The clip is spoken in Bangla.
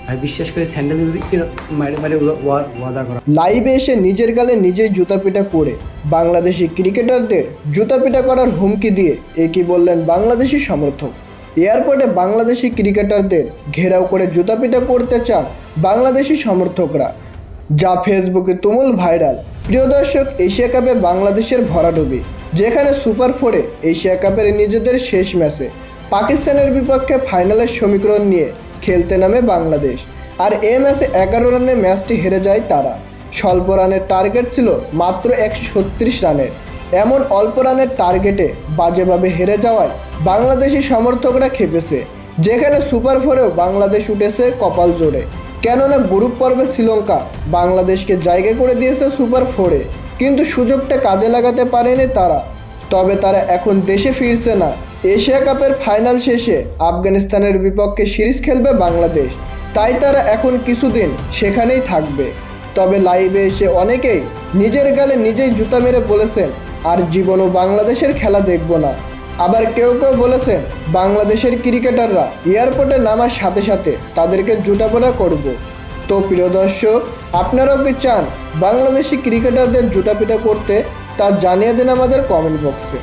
ভাই বিশ্বাস করে স্যান্ডেল যদি মারে মারে ওয়াদা করা। লাইভে এসে নিজের গালে নিজেই জুতাপিটা করে বাংলাদেশি ক্রিকেটারদের জুতাপিটা করার হুমকি দিয়ে একই বললেন বাংলাদেশি সমর্থক। এয়ারপোর্টে বাংলাদেশি ক্রিকেটারদের ঘেরাও করে জুতাপিটা করতে চান বাংলাদেশি সমর্থকরা, যা ফেসবুকে তুমুল ভাইরাল। প্রিয় দর্শক, এশিয়া কাপে বাংলাদেশের ভরাডুবি, যেখানে সুপার 4-এ এশিয়া কাপের নিজেদের শেষ ম্যাচে পাকিস্তানের বিপক্ষে ফাইনালের সমীকরণ নিয়ে খেলতে নামে বাংলাদেশ। আর এ ম্যাচে 11 রানে ম্যাচটি হেরে যায় তারা। স্বল্প রানের টার্গেট ছিল মাত্র 136 রানের। এমন অল্প রানের টার্গেটে বাজেভাবে হেরে যাওয়ায় বাংলাদেশি সমর্থকরা খেপেছে, যেখানে সুপার 4-এও বাংলাদেশ উঠেছে কপাল জোড়ে। কেননা গ্রুপ পর্বে শ্রীলঙ্কা বাংলাদেশকে জায়গা করে দিয়েছে সুপার 4-এ, কিন্তু সুযোগটা কাজে লাগাতে পারেনি তারা। তবে তারা এখন দেশে ফিরছে না। এশিয়া কাপের ফাইনাল শেষে আফগানিস্তানের বিপক্ষে সিরিজ খেলবে বাংলাদেশ, তাই তারা এখন কিছুদিন সেখানেই থাকবে। তবে লাইভে এসে অনেকেই নিজের গালে নিজেই জুতা মেরে বলেছেন, আর জীবনও বাংলাদেশের খেলা দেখব না। আবার কেউ কেউ বলেছেন, বাংলাদেশের ক্রিকেটাররা এয়ারপোর্টে নামার সাথে সাথে তাদেরকে জুতাপোড়া করব। তো প্রিয় দর্শক, আপনারাও কি চান বাংলাদেশি ক্রিকেটারদের জুতাপিটা করতে? তা জানিয়ে দিন আমাদের কমেন্ট বক্সে।